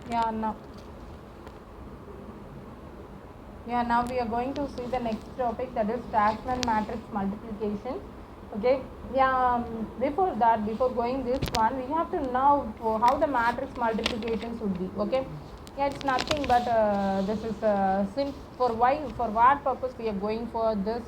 Yeah, now. Yeah, now we are going to see the next topic, that is fraction matrix multiplication. Okay. Yeah. Before that, before going this one, we have to know how the matrix multiplications would be. Okay. Yeah, it's nothing but this is for what purpose we are going for this,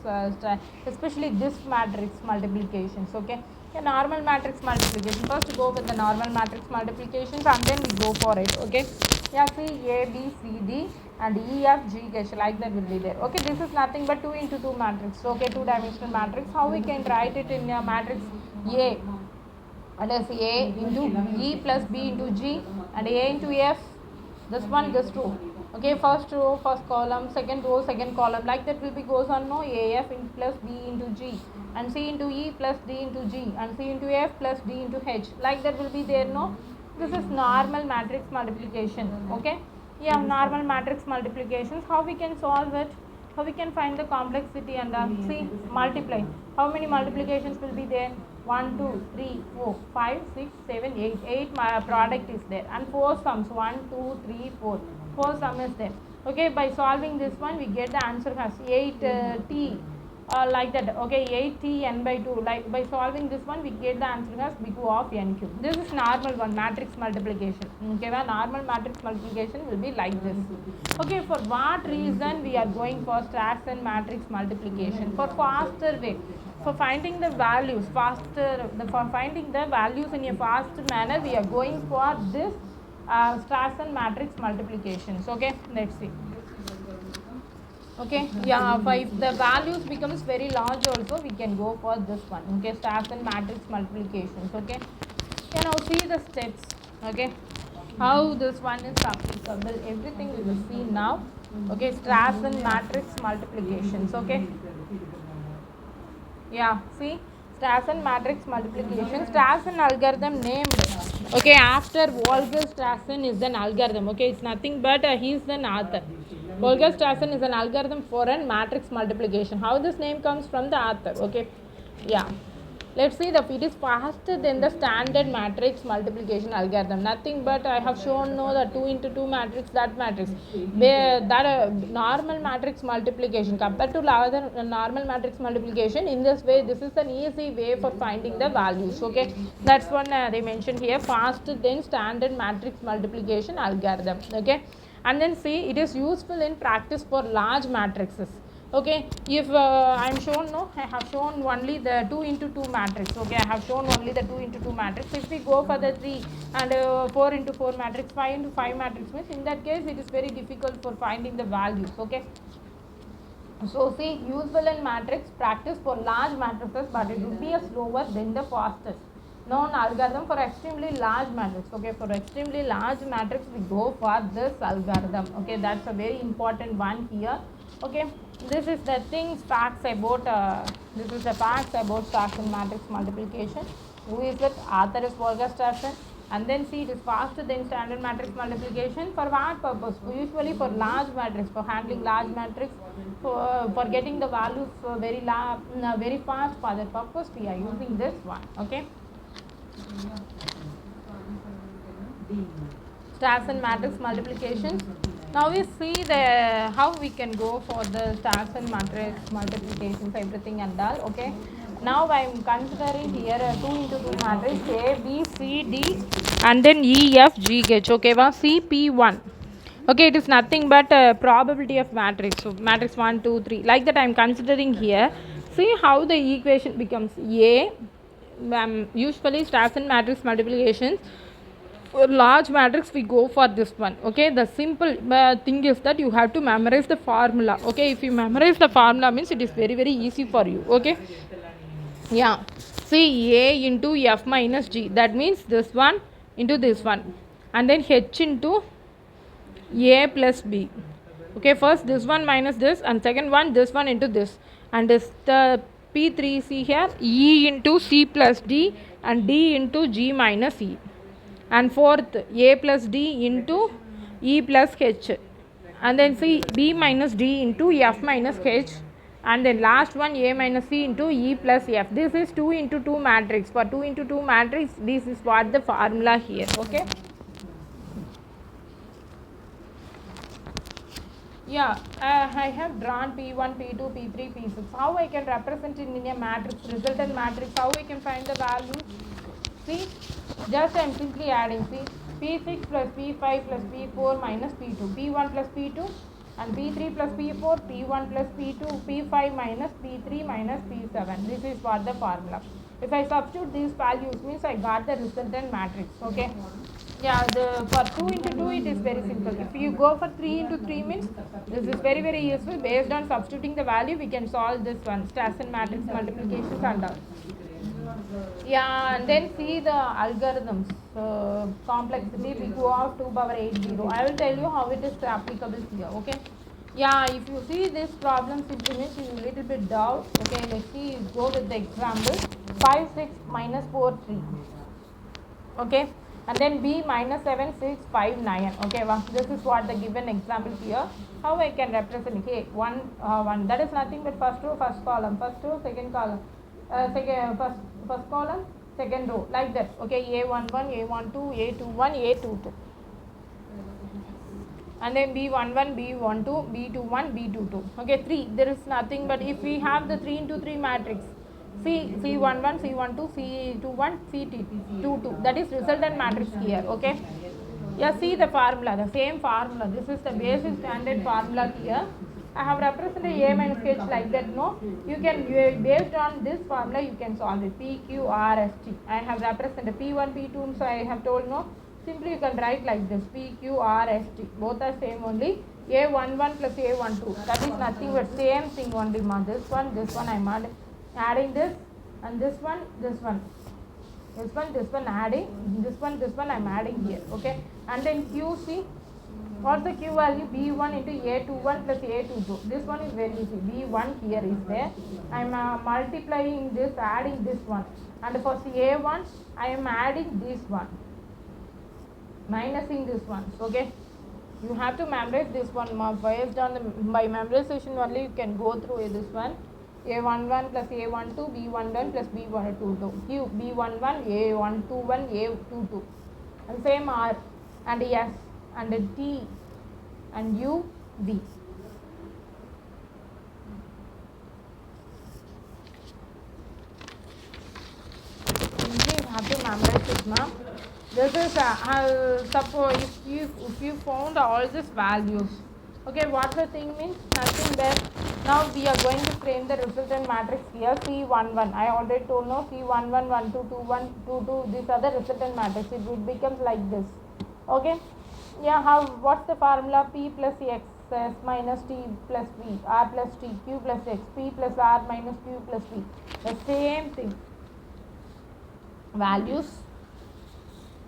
especially this matrix multiplications. Okay. Yeah, normal matrix multiplication. First go with the normal matrix multiplications and then we go for it. Okay. Yeah, see A, B, C, D and E, F, G, H, like that will be there. Okay, this is nothing but 2 into 2 matrix. Okay, two dimensional matrix. How we can write it in a matrix A? And as A into E plus B into G and A into F. This row. Okay, first row, first column, second row, second column. Like that will be goes on. No, AF in plus B into G and C into E plus D into G and C into F plus D into H. Like that will be there. No, this is normal matrix multiplication. Okay. Yeah, normal matrix multiplications. How we can solve it? How we can find the complexity and see multiply. How many multiplications will be there? 1, 2, 3, 4, 5, 6, 7, 8. 8 product is there and 4 sums. 1, 2, 3, 4. 4 sum is there. Okay, by solving this one we get the answer as 8 t like that. Okay, 8t n by 2. Like by solving this one we get the answer as big O of n cube. This is normal one, matrix multiplication. Okay, well, normal matrix multiplication will be like this. Okay, for what reason we are going for Strassen matrix multiplication? For faster way, for finding the values faster, for finding the values in a fast manner, we are going for this Strassen matrix multiplications. Okay, let's see. Okay, yeah, if the values becomes very large also we can go for this one. Okay, Strassen matrix multiplications. Okay, yeah, now see the steps. Okay, how this one is applicable, everything we will see now. Okay, Strassen matrix multiplications. Okay, yeah, see Strassen matrix multiplication. Strassen algorithm named. Okay, after Volker Strassen is an algorithm. Okay, it's nothing but he is an author. Volker Strassen is an algorithm for a matrix multiplication. How this name comes from the author? Okay, yeah. Let's see, the it is faster than the standard matrix multiplication algorithm. Nothing but I have shown no the 2 into 2 matrix, that matrix. That normal matrix multiplication compared to other normal matrix multiplication, in this way this is an easy way for finding the values. Okay, that's one they mentioned here, faster than standard matrix multiplication algorithm. Okay, and then see, it is useful in practice for large matrices. Okay, if I am shown, no, I have shown only the 2 into 2 matrix. Okay, I have shown only the 2 into 2 matrix. If we go for the 3 and 4 into 4 matrix, 5 into 5 matrix means, in that case it is very difficult for finding the values. Okay, so see, useful in matrix practice for large matrices, but it would be a slower than the fastest known algorithm for extremely large matrix. Okay, for extremely large matrix we go for this algorithm. Okay, that's a very important one here. Okay, this is the things facts about this is the facts about Strassen matrix multiplication. Who is it? Author is Volker Strassen. And then see, it is faster than standard matrix multiplication. For what purpose? Usually for large matrix, for handling large matrix, for getting the values very fast. For that purpose we are using this one. Okay, Strassen matrix multiplication. Now we see the how we can go for the Strassen matrix multiplications, everything and all. Okay, now I am considering here a 2 into 2 matrix A, B, C, D and then E, F, G, H. Okay, C, P, 1. Okay, it is nothing but probability of matrix. So matrix 1, 2, 3, like that I am considering here. See how the equation becomes A. Usually Strassen matrix multiplications, for large matrix we go for this one. Okay, the simple thing is that you have to memorize the formula. Okay, if you memorize the formula means it is very easy for you. Okay, yeah, see, A into F minus G, that means this one into this one and then H into A plus B. Okay, first this one minus this and second one this one into this, and this the P3, see here, E into C plus D and D into G minus E, and fourth A plus D into E plus H, and then see B minus D into F minus H, and then last one A minus C into E plus F. This is 2 into 2 matrix. For 2 into 2 matrix, this is what the formula here. Okay, Yeah, I have drawn P1, P2, P3, P6. How I can represent it in a matrix, resultant matrix? How I can find the values? See, just I am simply adding. See, P6 plus P5 plus P4 minus P2, P1 plus P2, and P3 plus P4, P1 plus P2, P5 minus P3 minus P7. This is what the formula. If I substitute these values, means I got the resultant matrix. Okay. Yeah, for 2 into 2 it is very simple. If you go for 3 into 3 means this is very useful. Based on substituting the value, we can solve this one, Stassen matrix multiplications and all. Yeah, and then see the algorithms, complexity we go of 2 power 80. I will tell you how it is applicable here. Okay. Yeah, if you see this problem simplement, you little bit doubt. Okay, let's see, go with the example. 5 6 minus 4 3. Okay, and then b minus 7 6 5 9. Okay, well, this is what the given example here. How I can represent here? 1 that is nothing but first row first column, first row second column, second first column second row, like that. Okay, a11 a12 a21 a22, and then b11 b12 b21 b22. Okay, 3, there is nothing but if we have the 3 into 3 matrix, C11 C12 C21 C22, that is resultant matrix here. Okay, yeah, see the formula, the same formula. This is the basic standard formula here. I have represented a minus h like that. No, you can, based on this formula you can solve it. P Q R S T. I have represented P1 P2, so I have told no. Simply you can write like this, P Q R S T. Both are same only. A11 plus A12. That is nothing but same thing only. This one I am adding this, and this one adding, this one I am adding here. Okay, and then QC, what's the Q value? B1 into A21 plus A22. This one is very easy. B1 here is there. I am multiplying this, adding this one, and for A1 I am adding this one, minusing this one. Okay, you have to memorize this one. Based on the by memorization only you can go through this one. A11 plus A12 B11 plus B12 Q B11 A121 A22, and same R and S and T and U V. You have to memorize it now. This is suppose if you found all these values. Okay, what the thing means? Nothing but now we are going to frame the resultant matrix here. C11, I already told no, C11 1 2 2 1 2 2. These are the resultant matrix. It would become like this. Okay, yeah. How? What's the formula? P plus X S minus T plus V, R plus T, Q plus X, P plus R minus Q plus V. The same thing. Values.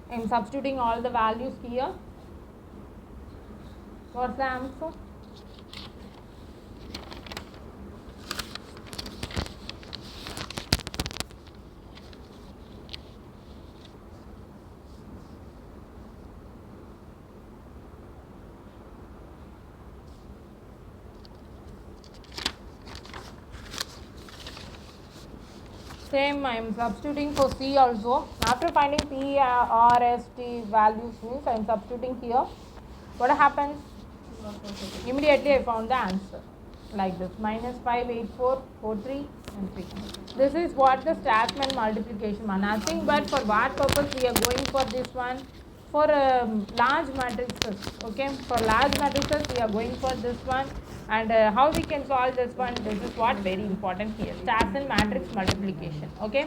I am substituting all the values here. What's the answer? Same, I am substituting for C also. After finding P, R, S, T values means I am substituting here. What happens? Immediately I found the answer like this, minus 5 8 4 4 3 and 3. This is what the Strassmann multiplication one. Nothing but for what purpose we are going for this one? For large matrices. Okay, for large matrices we are going for this one. And how we can solve this one? This is what very important here, Strassmann matrix multiplication. Okay.